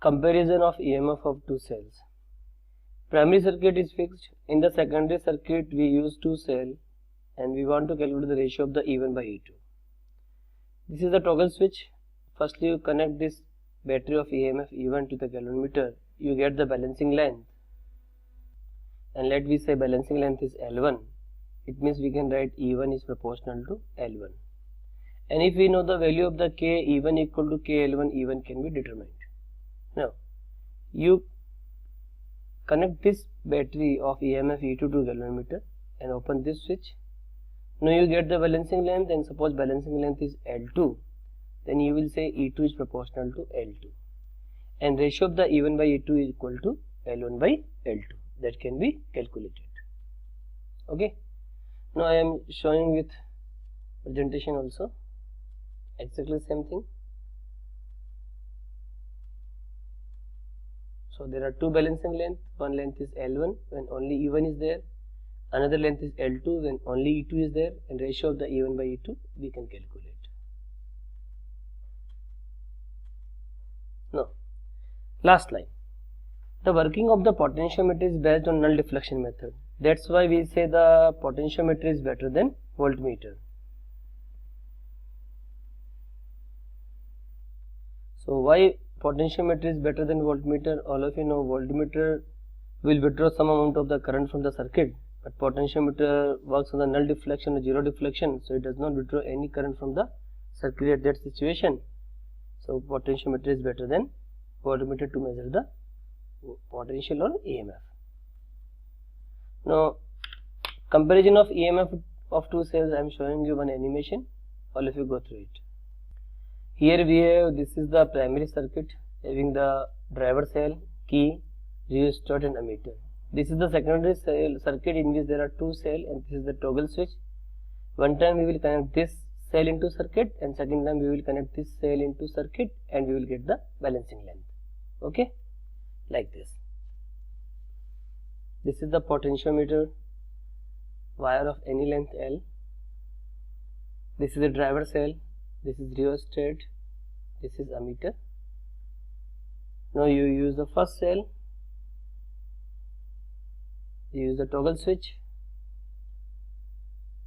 Comparison of EMF of two cells. Primary circuit is fixed. In the secondary circuit we use two cells and we want to calculate the ratio of the E1 by E2. This is the toggle switch. Firstly you connect this battery of EMF E1 to the galvanometer. You get the balancing length, and let me say balancing length is L1. It means we can write E1 is proportional to L1. And if we know the value of the K, E1 equal to KL1, E1 can be determined. Now, you connect this battery of EMF E2 to galvanometer and open this switch. Now you get the balancing length, and suppose balancing length is L2, then you will say E2 is proportional to L2. And ratio of the E1 by E2 is equal to L1 by L2. That can be calculated. Okay. Now I am showing with presentation also. Exactly same thing. So there are two balancing length. One length is L1 when only E1 is there. Another length is L2 when only E2 is there, and ratio of the E1 by E2 we can calculate. Now, last line. The working of the potentiometer is based on null deflection method. That's why we say the potentiometer is better than voltmeter. So why potentiometer is better than voltmeter? All of you know voltmeter will withdraw some amount of the current from the circuit, but potentiometer works on the null deflection or zero deflection, so it does not withdraw any current from the circuit at that situation. So potentiometer is better than voltmeter to measure the potential or EMF. Now, comparison of EMF of two cells. I am showing you one animation. All of you go through it. Here we have, this is the primary circuit having the driver cell, key, rheostat and ammeter. This is the secondary cell circuit in which there are two cells, and this is the toggle switch. One time we will connect this cell into circuit, and second time we will connect this cell into circuit, and we will get the balancing length. Okay, like this. This is the potentiometer wire of any length L. This is the driver cell. This is rheostat. This is ammeter. Now you use the first cell. You use the toggle switch.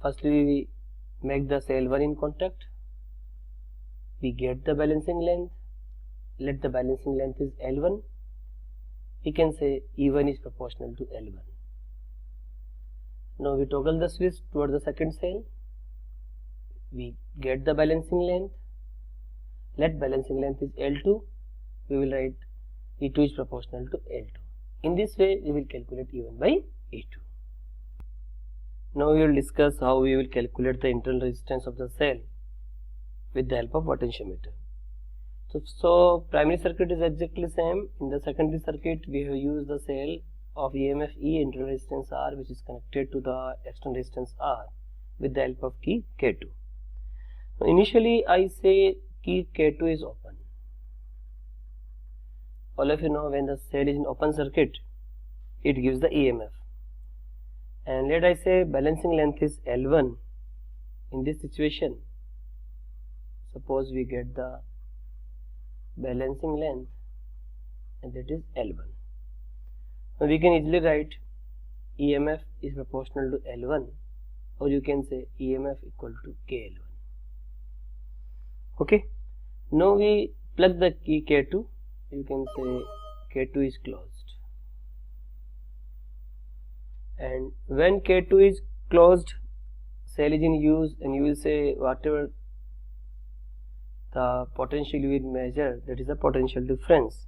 Firstly we make the cell 1 in contact. We get the balancing length. Let the balancing length is L1. We can say E1 is proportional to L1. Now we toggle the switch toward the second cell. We get the balancing length. Let balancing length is L2. We will write E2 is proportional to L2. In this way we will calculate E1 by E2. Now we will discuss how we will calculate the internal resistance of the cell with the help of potentiometer. So primary circuit is exactly same. In the secondary circuit we have used the cell of EMF E, internal resistance R, which is connected to the external resistance R with the help of key K2. Now initially I say key K2 is open. All of you know when the cell is in open circuit, it gives the EMF. And let I say balancing length is L1. In this situation, suppose we get the balancing length, and that is L1. Now we can easily write EMF is proportional to L1, or you can say EMF equal to KL1. Okay. Now we plug the key K2. You can say K2 is closed. And when K2 is closed, cell is in use, and you will say whatever the potential you will measure, that is the potential difference.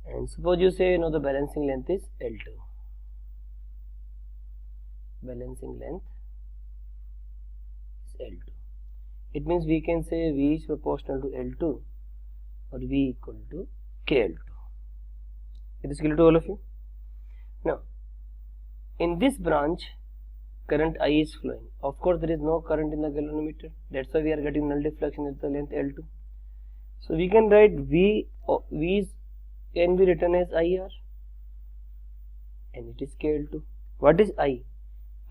And suppose you say the balancing length is L2. Balancing length is L2. It means we can say V is proportional to L2 or V equal to KL2. It is clear to all of you? Now, in this branch, current I is flowing. Of course, there is no current in the galvanometer. That's why we are getting null deflection at the length L2. So we can write V can be written as IR, and it is KL2. What is I?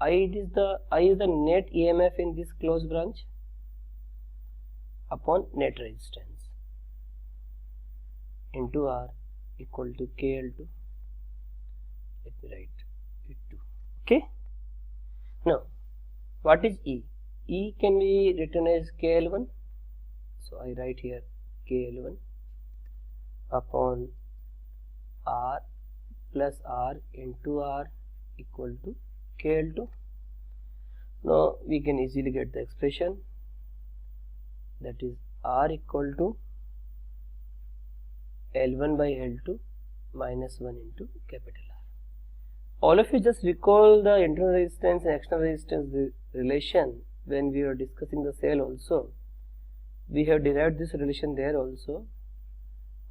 I is the net EMF in this closed branch upon net resistance. into R equal to KL2. Let me write it too. Okay. Now, what is E? E can be written as KL1. So I write here KL1 upon R plus R into R equal to KL2. Now we can easily get the expression, that is R equal to L1 by L2 minus 1 into capital R. All of you just recall the internal resistance and external resistance relation when we were discussing the cell also. We have derived this relation there also.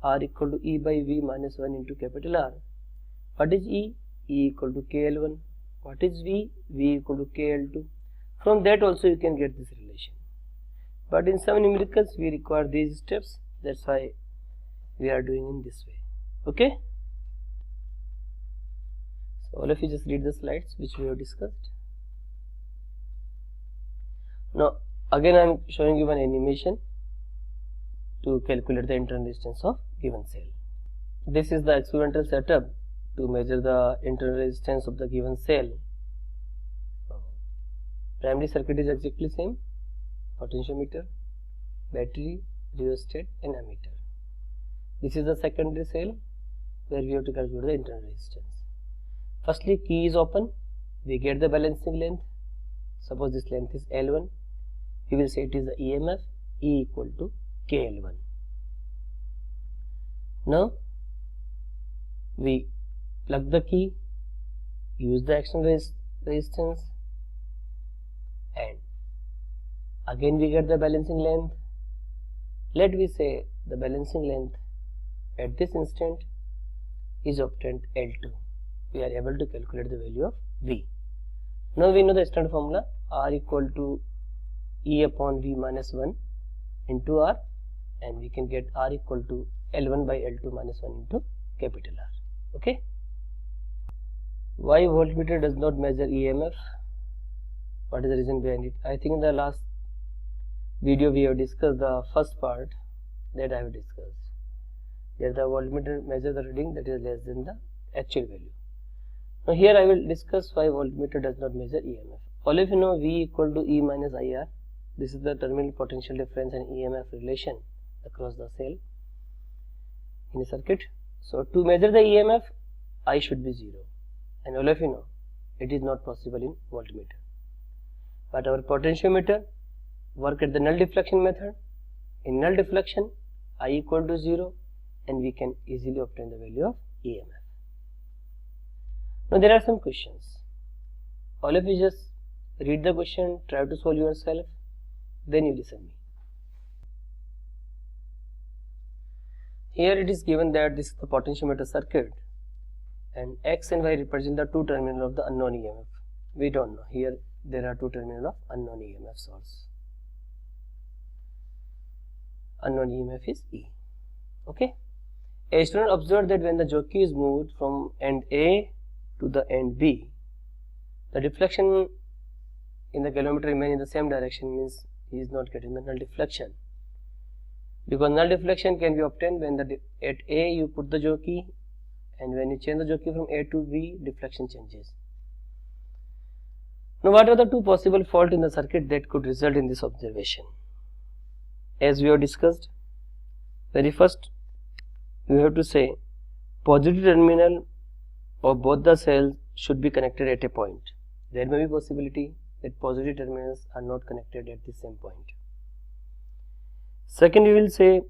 R equal to E by V minus 1 into capital R. What is E? E equal to KL1. What is V? V equal to KL2. From that also you can get this relation. But in some numericals we require these steps. That's why we are doing in this way. Okay? So all of you just read the slides which we have discussed. Now again I am showing you one animation to calculate the internal resistance of given cell. This is the experimental setup to measure the internal resistance of the given cell. Primary circuit is exactly same: potentiometer, battery, rheostat and ammeter. This is the secondary cell where we have to calculate the internal resistance. Firstly, key is open, we get the balancing length. Suppose this length is L1, we will say it is the EMF E equal to KL1. Now we plug the key, use the external resistance, and again we get the balancing length. Let me say the balancing length at this instant is obtained L2. We are able to calculate the value of V. Now we know the standard formula, R equal to E upon V minus 1 into R, and we can get R equal to L1 by L2 minus 1 into capital R. Okay. Why voltmeter does not measure EMF? What is the reason behind it? I think in the last video we have discussed the first part that I have discussed. There the voltmeter measures the reading that is less than the actual value. Now here I will discuss why voltmeter does not measure EMF. All of you know V equal to E minus IR. This is the terminal potential difference and EMF relation across the cell in a circuit. So to measure the EMF, I should be 0, and all of you know it is not possible in voltmeter. But our potentiometer work at the null deflection method. In null deflection, I equal to 0, and we can easily obtain the value of EMF. Now there are some questions. All of you just read the question, try to solve yourself, then you listen me. Here it is given that this is the potentiometer circuit, and X and Y represent the two terminals of the unknown EMF. We don't know. Here there are two terminals of unknown EMF source. Unknown EMF is E. Okay. A student observed that when the jockey is moved from end A to the end B, the deflection in the galvanometer remains in the same direction, means he is not getting the null deflection. Because null deflection can be obtained when at A you put the jockey, and when you change the jockey from A to B, deflection changes. Now what are the two possible faults in the circuit that could result in this observation? As we have discussed, very first we have to say positive terminal of both the cells should be connected at a point. There may be possibility that positive terminals are not connected at the same point. Second, we will say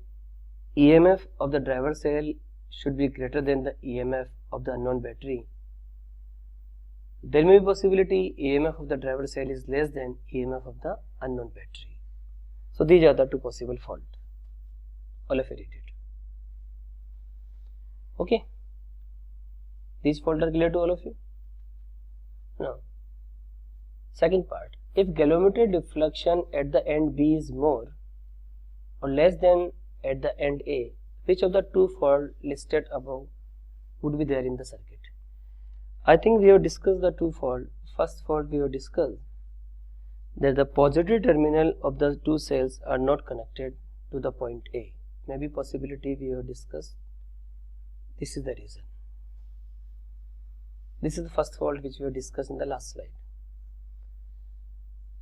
EMF of the driver cell should be greater than the EMF of the unknown battery. There may be possibility EMF of the driver cell is less than EMF of the unknown battery. So these are the two possible faults. All of you read it. Okay. These faults are clear to all of you? Now, second part. If galvanometer deflection at the end B is more or less than at the end A, which of the two faults listed above would be there in the circuit? I think we have discussed the two faults. First fault we have discussed that the positive terminal of the two cells are not connected to the point A. Maybe possibility we have discussed This is the reason. This is the first fault which we have discussed in the last slide.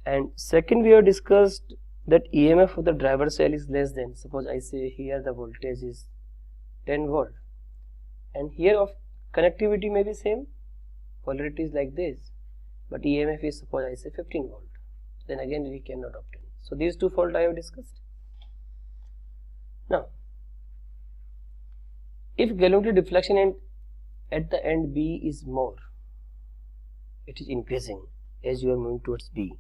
And second, we have discussed that EMF of the driver cell is less than, suppose I say here the voltage is 10 volt and here of connectivity may be same, polarity is like this, but EMF is, suppose I say 15 volt, then again we cannot obtain. So these two faults I have discussed. Now, if galvanometric deflection at the end B is more, it is increasing as you are moving towards B,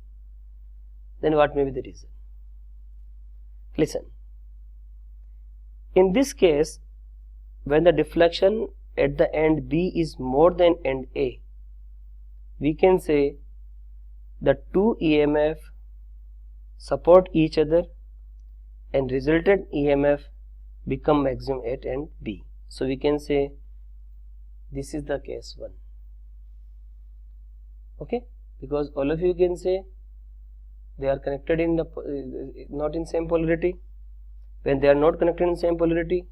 then what may be the reason? Listen, in this case, when the deflection at the end B is more than end A, we can say the two EMF support each other and resultant EMF become maximum at end B. So we can say this is the case 1. Okay, because all of you can say they are connected in the not in same polarity. When they are not connected in same polarity,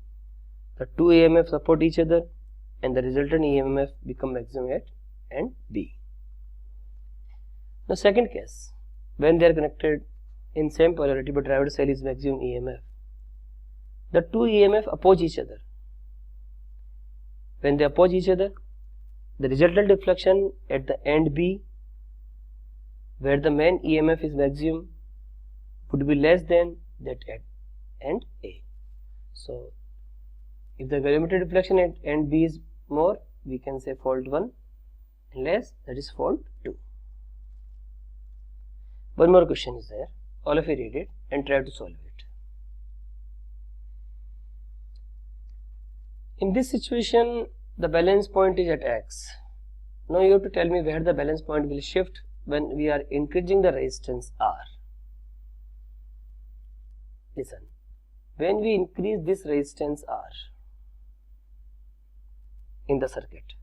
the two EMF support each other and the resultant EMF become maximum at end B. Now second case, when they are connected in same polarity but driver cell is maximum EMF, the two EMF oppose each other. When they oppose each other, the resultant deflection at the end B, where the main EMF is maximum, would be less than that at end A. So if the galvanometric deflection at end B is more, we can say fault 1, and less, that is fault 2. One more question is there. All of you read it and try to solve it. In this situation, the balance point is at X. Now you have to tell me where the balance point will shift when we are increasing the resistance R. Listen, when we increase this resistance R in the circuit,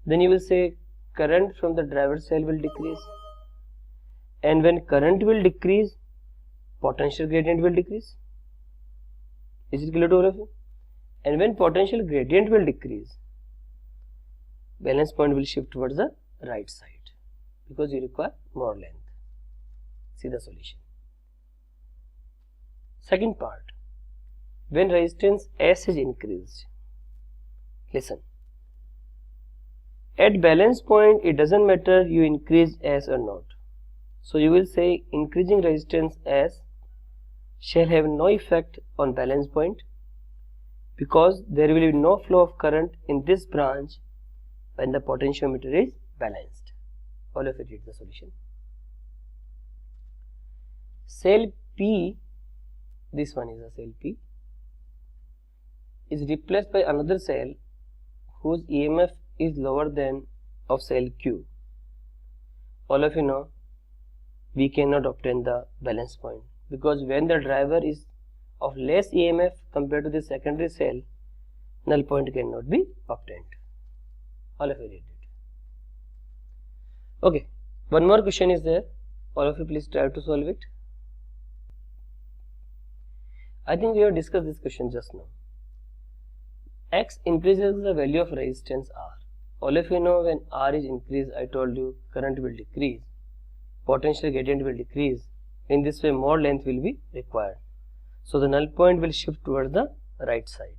then you will say current from the driver cell will decrease, and when current will decrease, potential gradient will decrease. Is it clear to all of you? And when potential gradient will decrease, balance point will shift towards the right side because you require more length. See the solution. Second part, when resistance S is increased, listen, at balance point it doesn't matter you increase S or not. So you will say increasing resistance S shall have no effect on balance point because there will be no flow of current in this branch when the potentiometer is balanced. All of you read the solution. Cell P, this one is a cell P, is replaced by another cell whose EMF is lower than of cell Q. All of you know we cannot obtain the balance point because when the driver is of less EMF compared to the secondary cell, null point cannot be obtained. All of you read it. Okay, one more question is there. All of you please try to solve it. I think we have discussed this question just now. X increases the value of resistance R. All of you know when R is increased, I told you current will decrease, potential gradient will decrease. In this way more length will be required. So the null point will shift towards the right side.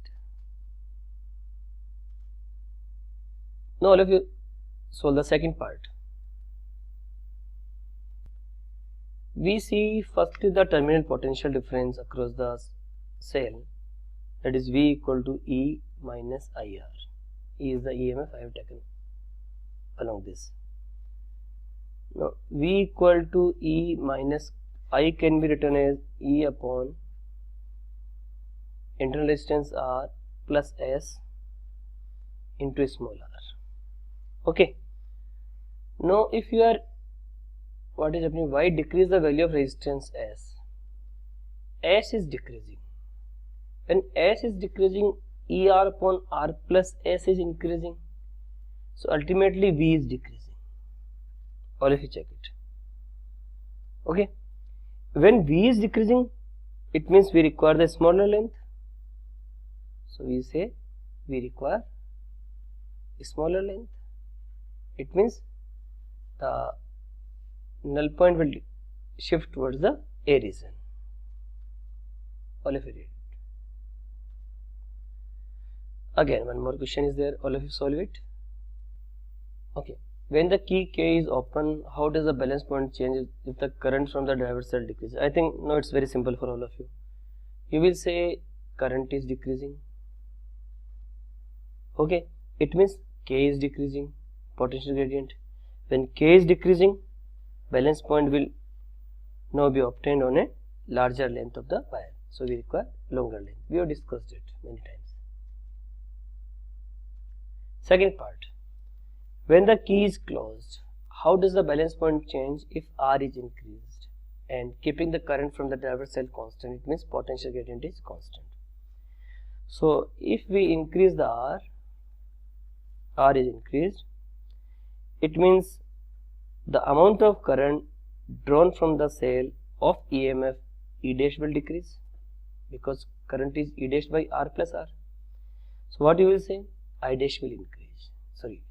Now all of you solve the second part. We see firstly the terminal potential difference across the cell, that is V equal to E minus IR. E is the EMF I have taken along this. Now V equal to E minus I can be written as E upon internal resistance R plus S into small r. Okay. Now if you are, what is happening? Why decrease the value of resistance S? S is decreasing. When S is decreasing, ER upon R plus S is increasing. So ultimately V is decreasing. All of you check it. Okay. When V is decreasing, it means we require the smaller length. So we say we require a smaller length. It means the null point will shift towards the A region. All of you read it. Again, one more question is there. All of you solve it. Okay. When the key K is open, how does the balance point change if the current from the driver cell decreases? I think no, it's very simple for all of you. You will say current is decreasing. Okay, it means K is decreasing, potential gradient. When K is decreasing, balance point will now be obtained on a larger length of the wire. So we require longer length. We have discussed it many times. Second part. When the key is closed, how does the balance point change if R is increased? And keeping the current from the driver cell constant, it means potential gradient is constant. So if we increase the R is increased, it means the amount of current drawn from the cell of EMF E dash will decrease, because current is E dash by R plus R. So what you will say? I dash will increase. Sorry,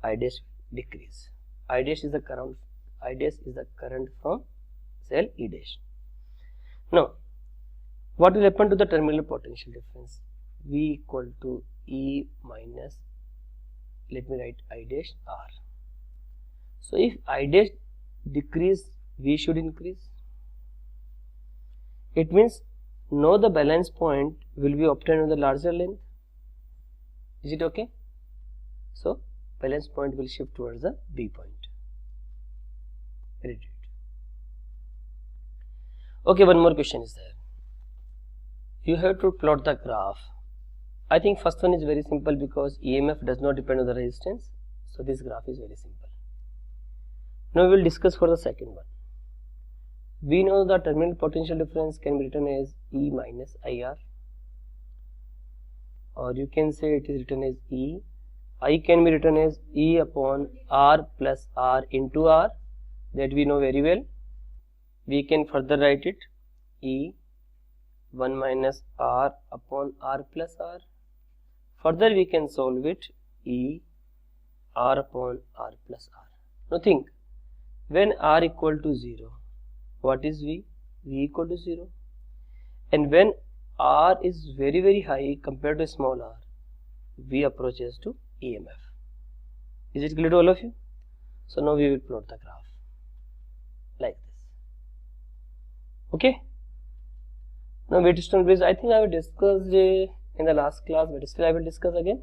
I dash decrease. I dash is the current from cell E dash. Now, what will happen to the terminal potential difference? V equal to E minus, let me write I dash R. So if I dash decrease, V should increase. It means now the balance point will be obtained on the larger length. Is it okay? So balance point will shift towards the B point. Read it. Okay, one more question is there. You have to plot the graph. I think first one is very simple because EMF does not depend on the resistance. So this graph is very simple. Now we will discuss for the second one. We know the terminal potential difference can be written as E minus IR, or you can say it is written as E. I can be written as E upon R plus R into R, that we know very well. We can further write it E 1 minus R upon R plus R. Further we can solve it E R upon R plus R. Now think, when R equal to 0, what is V? V equal to 0. And when R is very very high compared to small r, V approaches to EMF. Is it clear to all of you? So now we will plot the graph like this. Okay. Now Wheatstone bridge, I think I have discussed in the last class, but still I will discuss again.